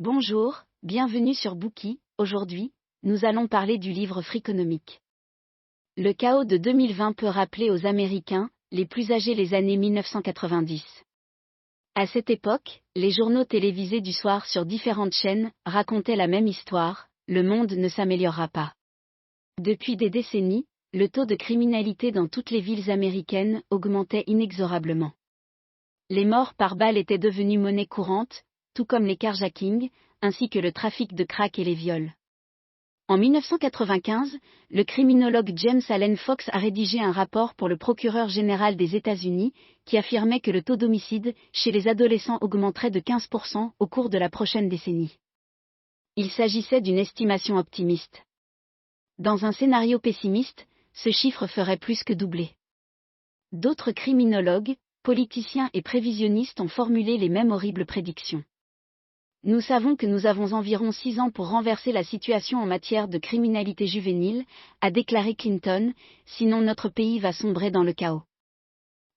Bonjour, bienvenue sur Bookey. Aujourd'hui, nous allons parler du livre Freakonomics. Le chaos de 2020 peut rappeler aux Américains, les plus âgés, les années 1990. À cette époque, les journaux télévisés du soir sur différentes chaînes racontaient la même histoire: le monde ne s'améliorera pas. Depuis des décennies, le taux de criminalité dans toutes les villes américaines augmentait inexorablement. Les morts par balle étaient devenus monnaie courante, tout comme les carjackings, ainsi que le trafic de crack et les viols. En 1995, le criminologue James Allen Fox a rédigé un rapport pour le procureur général des États-Unis, qui affirmait que le taux d'homicide chez les adolescents augmenterait de 15% au cours de la prochaine décennie. Il s'agissait d'une estimation optimiste. Dans un scénario pessimiste, ce chiffre ferait plus que doubler. D'autres criminologues, politiciens et prévisionnistes ont formulé les mêmes horribles prédictions. Nous savons que nous avons environ 6 ans pour renverser la situation en matière de criminalité juvénile, a déclaré Clinton, sinon notre pays va sombrer dans le chaos.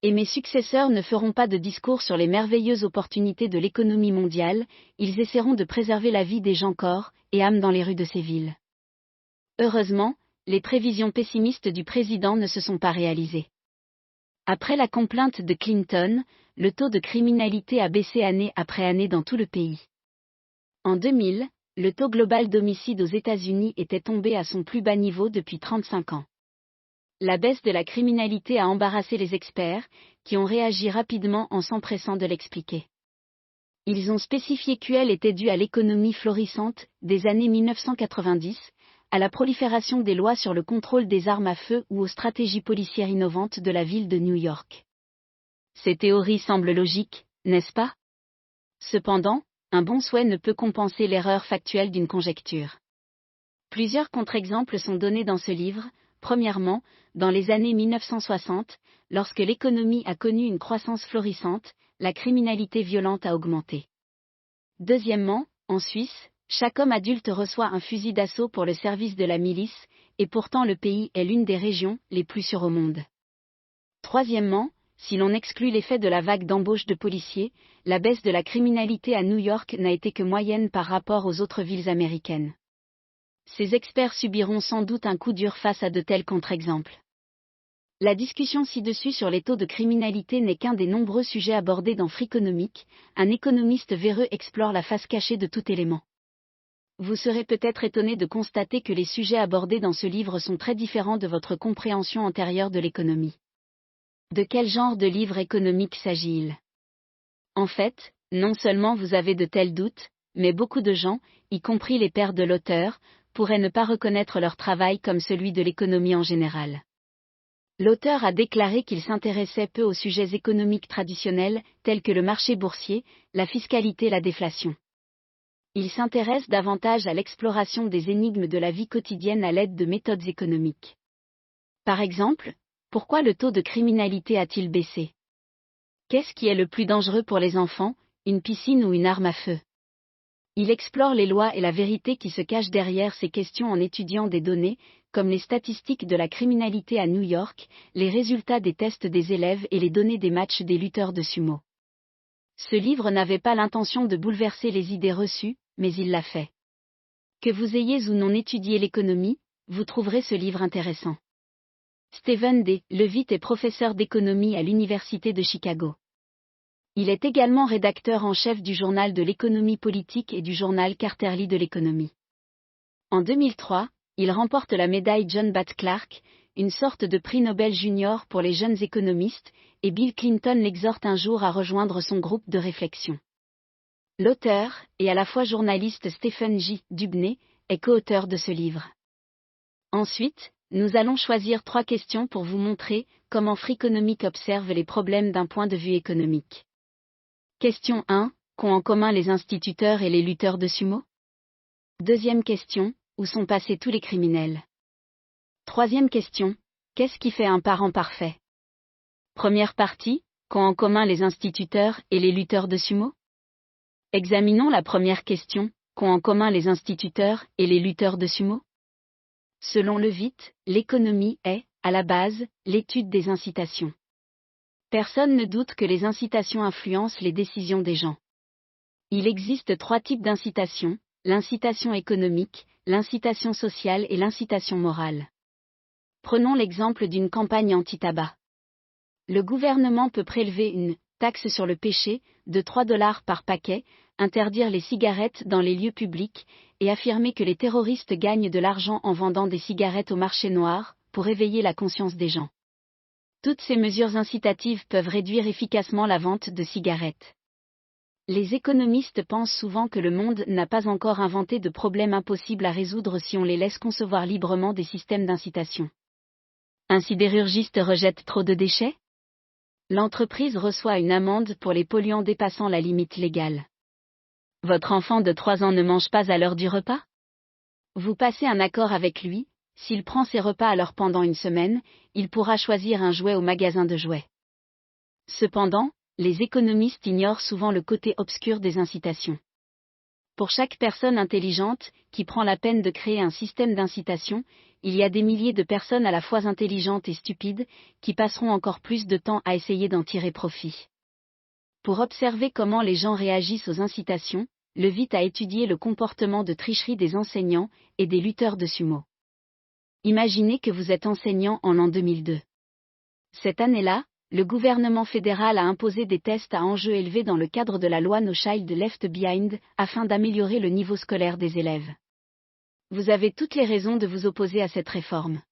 Et mes successeurs ne feront pas de discours sur les merveilleuses opportunités de l'économie mondiale, ils essaieront de préserver la vie des gens corps et âme dans les rues de ces villes. Heureusement, les prévisions pessimistes du président ne se sont pas réalisées. Après la complainte de Clinton, le taux de criminalité a baissé année après année dans tout le pays. En 2000, le taux global d'homicide aux États-Unis était tombé à son plus bas niveau depuis 35 ans. La baisse de la criminalité a embarrassé les experts, qui ont réagi rapidement en s'empressant de l'expliquer. Ils ont spécifié qu'elle était due à l'économie florissante des années 1990, à la prolifération des lois sur le contrôle des armes à feu ou aux stratégies policières innovantes de la ville de New York. Ces théories semblent logiques, n'est-ce pas? Cependant, un bon souhait ne peut compenser l'erreur factuelle d'une conjecture. Plusieurs contre-exemples sont donnés dans ce livre. Premièrement, dans les années 1960, lorsque l'économie a connu une croissance florissante, la criminalité violente a augmenté. Deuxièmement, en Suisse, chaque homme adulte reçoit un fusil d'assaut pour le service de la milice, et pourtant le pays est l'une des régions les plus sûres au monde. Troisièmement, si l'on exclut l'effet de la vague d'embauche de policiers, la baisse de la criminalité à New York n'a été que moyenne par rapport aux autres villes américaines. Ces experts subiront sans doute un coup dur face à de tels contre-exemples. La discussion ci-dessus sur les taux de criminalité n'est qu'un des nombreux sujets abordés dans Freakonomics. Un économiste véreux explore la face cachée de tout élément. Vous serez peut-être étonné de constater que les sujets abordés dans ce livre sont très différents de votre compréhension antérieure de l'économie. De quel genre de livre économique s'agit-il? En fait, non seulement vous avez de tels doutes, mais beaucoup de gens, y compris les pairs de l'auteur, pourraient ne pas reconnaître leur travail comme celui de l'économie en général. L'auteur a déclaré qu'il s'intéressait peu aux sujets économiques traditionnels, tels que le marché boursier, la fiscalité, la déflation. Il s'intéresse davantage à l'exploration des énigmes de la vie quotidienne à l'aide de méthodes économiques. Par exemple, pourquoi le taux de criminalité a-t-il baissé? Qu'est-ce qui est le plus dangereux pour les enfants, une piscine ou une arme à feu? Il explore les lois et la vérité qui se cachent derrière ces questions en étudiant des données, comme les statistiques de la criminalité à New York, les résultats des tests des élèves et les données des matchs des lutteurs de sumo. Ce livre n'avait pas l'intention de bouleverser les idées reçues, mais il l'a fait. Que vous ayez ou non étudié l'économie, vous trouverez ce livre intéressant. Stephen D. Levitt est professeur d'économie à l'Université de Chicago. Il est également rédacteur en chef du journal de l'économie politique et du journal Quarterly de l'économie. En 2003, il remporte la médaille John Bates Clark, une sorte de prix Nobel junior pour les jeunes économistes, et Bill Clinton l'exhorte un jour à rejoindre son groupe de réflexion. L'auteur, et à la fois journaliste Stephen J. Dubney, est co-auteur de ce livre. Ensuite, nous allons choisir 3 questions pour vous montrer comment Freakonomics observe les problèmes d'un point de vue économique. Question 1. Qu'ont en commun les instituteurs et les lutteurs de sumo? Deuxième question. Où sont passés tous les criminels? Troisième question. Qu'est-ce qui fait un parent parfait? Première partie. Qu'ont en commun les instituteurs et les lutteurs de sumo? Examinons la première question. Qu'ont en commun les instituteurs et les lutteurs de sumo? Selon Levitt, l'économie est, à la base, l'étude des incitations. Personne ne doute que les incitations influencent les décisions des gens. Il existe 3 types d'incitation, l'incitation économique, l'incitation sociale et l'incitation morale. Prenons l'exemple d'une campagne anti-tabac. Le gouvernement peut prélever une taxe sur le péché de 3 $ par paquet, interdire les cigarettes dans les lieux publics, et affirmer que les terroristes gagnent de l'argent en vendant des cigarettes au marché noir, pour éveiller la conscience des gens. Toutes ces mesures incitatives peuvent réduire efficacement la vente de cigarettes. Les économistes pensent souvent que le monde n'a pas encore inventé de problèmes impossibles à résoudre si on les laisse concevoir librement des systèmes d'incitation. Un sidérurgiste rejette trop de déchets ? L'entreprise reçoit une amende pour les polluants dépassant la limite légale. Votre enfant de 3 ans ne mange pas à l'heure du repas ? Vous passez un accord avec lui, s'il prend ses repas à l'heure pendant une semaine, il pourra choisir un jouet au magasin de jouets. Cependant, les économistes ignorent souvent le côté obscur des incitations. Pour chaque personne intelligente, qui prend la peine de créer un système d'incitation, il y a des milliers de personnes à la fois intelligentes et stupides, qui passeront encore plus de temps à essayer d'en tirer profit. Pour observer comment les gens réagissent aux incitations, Levitt a étudié le comportement de tricherie des enseignants et des lutteurs de sumo. Imaginez que vous êtes enseignant en l'an 2002. Cette année-là, le gouvernement fédéral a imposé des tests à enjeux élevés dans le cadre de la loi No Child Left Behind, afin d'améliorer le niveau scolaire des élèves. Vous avez toutes les raisons de vous opposer à cette réforme.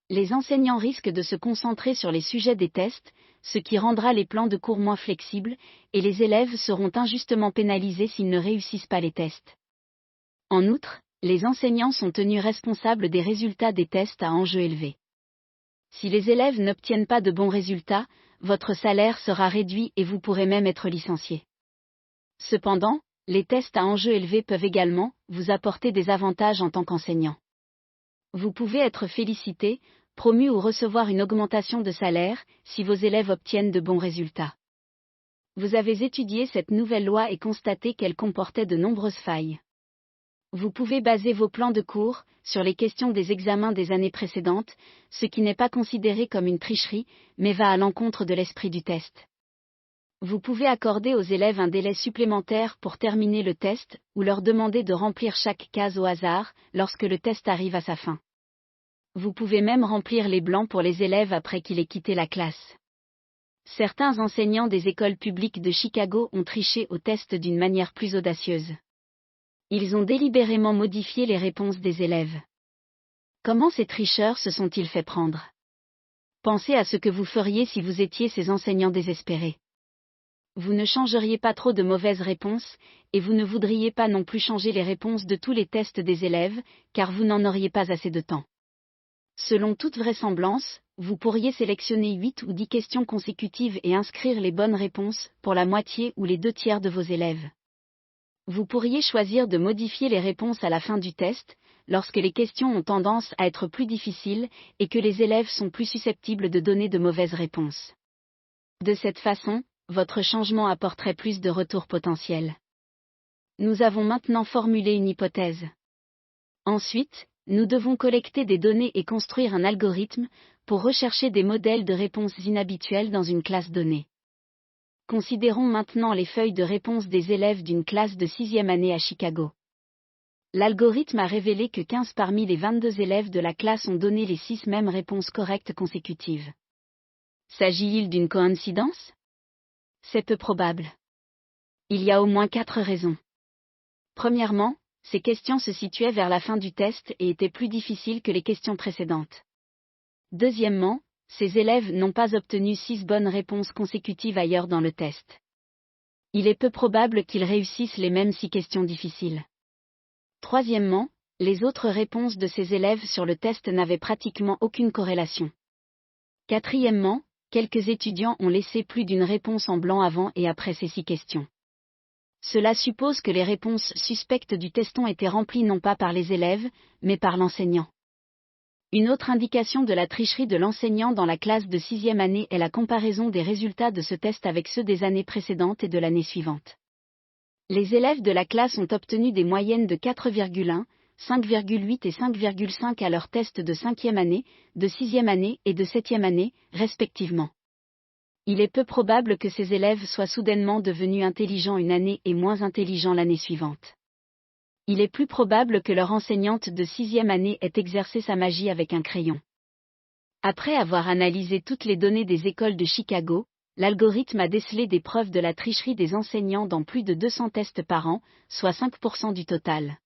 Les enseignants risquent de se concentrer sur les sujets des tests, ce qui rendra les plans de cours moins flexibles, et les élèves seront injustement pénalisés s'ils ne réussissent pas les tests. En outre, les enseignants sont tenus responsables des résultats des tests à enjeux élevés. Si les élèves n'obtiennent pas de bons résultats, votre salaire sera réduit et vous pourrez même être licencié. Cependant, les tests à enjeux élevés peuvent également vous apporter des avantages en tant qu'enseignant. Vous pouvez être félicité, promu ou recevoir une augmentation de salaire si vos élèves obtiennent de bons résultats. Vous avez étudié cette nouvelle loi et constaté qu'elle comportait de nombreuses failles. Vous pouvez baser vos plans de cours sur les questions des examens des années précédentes, ce qui n'est pas considéré comme une tricherie, mais va à l'encontre de l'esprit du test. Vous pouvez accorder aux élèves un délai supplémentaire pour terminer le test, ou leur demander de remplir chaque case au hasard, lorsque le test arrive à sa fin. Vous pouvez même remplir les blancs pour les élèves après qu'il ait quitté la classe. Certains enseignants des écoles publiques de Chicago ont triché au test d'une manière plus audacieuse. Ils ont délibérément modifié les réponses des élèves. Comment ces tricheurs se sont-ils fait prendre ? Pensez à ce que vous feriez si vous étiez ces enseignants désespérés. Vous ne changeriez pas trop de mauvaises réponses, et vous ne voudriez pas non plus changer les réponses de tous les tests des élèves, car vous n'en auriez pas assez de temps. Selon toute vraisemblance, vous pourriez sélectionner 8 ou 10 questions consécutives et inscrire les bonnes réponses pour la moitié ou les 2/3 de vos élèves. Vous pourriez choisir de modifier les réponses à la fin du test, lorsque les questions ont tendance à être plus difficiles et que les élèves sont plus susceptibles de donner de mauvaises réponses. De cette façon, votre changement apporterait plus de retours potentiels. Nous avons maintenant formulé une hypothèse. Ensuite, nous devons collecter des données et construire un algorithme pour rechercher des modèles de réponses inhabituelles dans une classe donnée. Considérons maintenant les feuilles de réponse des élèves d'une classe de 6e année à Chicago. L'algorithme a révélé que 15 parmi les 22 élèves de la classe ont donné les 6 mêmes réponses correctes consécutives. S'agit-il d'une coïncidence ? C'est peu probable. Il y a au moins 4 raisons. Premièrement, ces questions se situaient vers la fin du test et étaient plus difficiles que les questions précédentes. Deuxièmement, ces élèves n'ont pas obtenu 6 bonnes réponses consécutives ailleurs dans le test. Il est peu probable qu'ils réussissent les mêmes 6 questions difficiles. Troisièmement, les autres réponses de ces élèves sur le test n'avaient pratiquement aucune corrélation. Quatrièmement, quelques étudiants ont laissé plus d'une réponse en blanc avant et après ces 6 questions. Cela suppose que les réponses suspectes du teston étaient remplies non pas par les élèves, mais par l'enseignant. Une autre indication de la tricherie de l'enseignant dans la classe de 6e année est la comparaison des résultats de ce test avec ceux des années précédentes et de l'année suivante. Les élèves de la classe ont obtenu des moyennes de 4,1, 5,8 et 5,5 à leur test de 5e année, de 6e année et de 7e année, respectivement. Il est peu probable que ces élèves soient soudainement devenus intelligents une année et moins intelligents l'année suivante. Il est plus probable que leur enseignante de 6e année ait exercé sa magie avec un crayon. Après avoir analysé toutes les données des écoles de Chicago, l'algorithme a décelé des preuves de la tricherie des enseignants dans plus de 200 tests par an, soit 5% du total.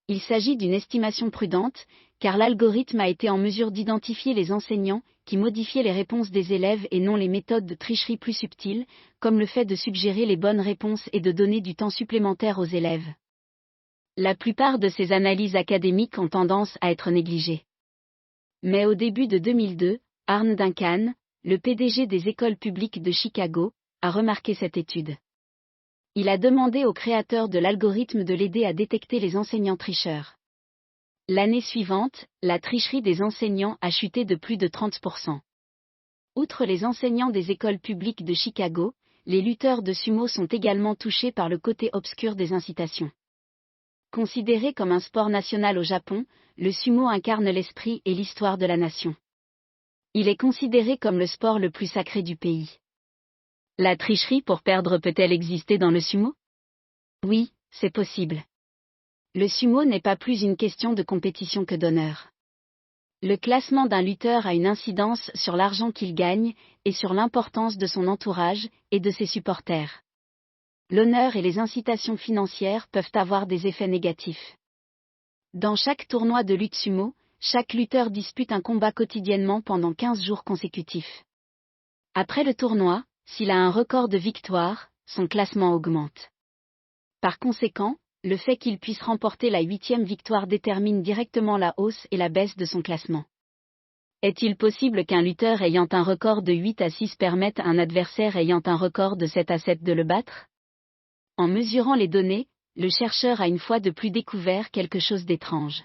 Il s'agit d'une estimation prudente, car l'algorithme a été en mesure d'identifier les enseignants qui modifiaient les réponses des élèves et non les méthodes de tricherie plus subtiles, comme le fait de suggérer les bonnes réponses et de donner du temps supplémentaire aux élèves. La plupart de ces analyses académiques ont tendance à être négligées. Mais au début de 2002, Arne Duncan, le PDG des écoles publiques de Chicago, a remarqué cette étude. Il a demandé au créateur de l'algorithme de l'aider à détecter les enseignants tricheurs. L'année suivante, la tricherie des enseignants a chuté de plus de 30%. Outre les enseignants des écoles publiques de Chicago, les lutteurs de sumo sont également touchés par le côté obscur des incitations. Considéré comme un sport national au Japon, le sumo incarne l'esprit et l'histoire de la nation. Il est considéré comme le sport le plus sacré du pays. La tricherie pour perdre peut-elle exister dans le sumo? Oui, c'est possible. Le sumo n'est pas plus une question de compétition que d'honneur. Le classement d'un lutteur a une incidence sur l'argent qu'il gagne, et sur l'importance de son entourage, et de ses supporters. L'honneur et les incitations financières peuvent avoir des effets négatifs. Dans chaque tournoi de lutte sumo, chaque lutteur dispute un combat quotidiennement pendant 15 jours consécutifs. Après le tournoi, s'il a un record de victoires, son classement augmente. Par conséquent, le fait qu'il puisse remporter la 8e victoire détermine directement la hausse et la baisse de son classement. Est-il possible qu'un lutteur ayant un record de 8 à 6 permette à un adversaire ayant un record de 7 à 7 de le battre? En mesurant les données, le chercheur a une fois de plus découvert quelque chose d'étrange.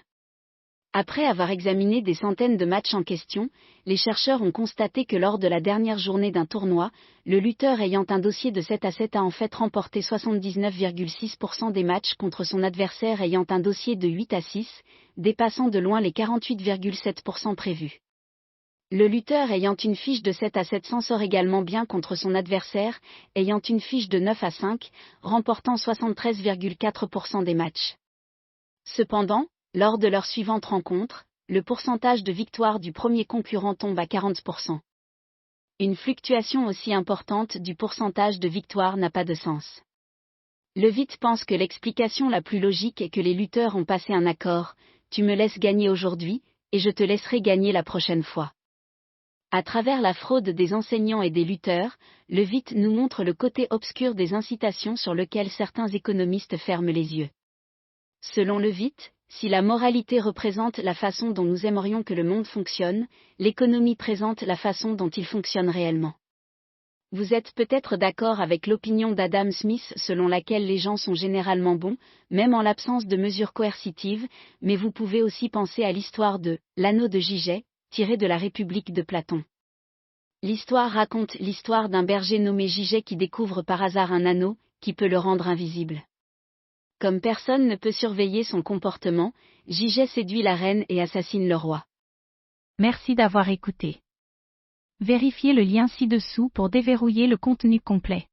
Après avoir examiné des centaines de matchs en question, les chercheurs ont constaté que lors de la dernière journée d'un tournoi, le lutteur ayant un dossier de 7 à 7 a en fait remporté 79,6% des matchs contre son adversaire ayant un dossier de 8 à 6, dépassant de loin les 48,7% prévus. Le lutteur ayant une fiche de 7 à 7 s'en sort également bien contre son adversaire, ayant une fiche de 9 à 5, remportant 73,4% des matchs. Cependant, lors de leur suivante rencontre, le pourcentage de victoire du premier concurrent tombe à 40%. Une fluctuation aussi importante du pourcentage de victoire n'a pas de sens. Levitt pense que l'explication la plus logique est que les lutteurs ont passé un accord, tu me laisses gagner aujourd'hui, et je te laisserai gagner la prochaine fois. À travers la fraude des enseignants et des lutteurs, Levitt nous montre le côté obscur des incitations sur lequel certains économistes ferment les yeux. Selon Levitt, si la moralité représente la façon dont nous aimerions que le monde fonctionne, l'économie présente la façon dont il fonctionne réellement. Vous êtes peut-être d'accord avec l'opinion d'Adam Smith selon laquelle les gens sont généralement bons, même en l'absence de mesures coercitives, mais vous pouvez aussi penser à l'histoire de « l'anneau de Gyget », tiré de la République de Platon. L'histoire raconte l'histoire d'un berger nommé Gyget qui découvre par hasard un anneau, qui peut le rendre invisible. Comme personne ne peut surveiller son comportement, Gyget séduit la reine et assassine le roi. Merci d'avoir écouté. Vérifiez le lien ci-dessous pour déverrouiller le contenu complet.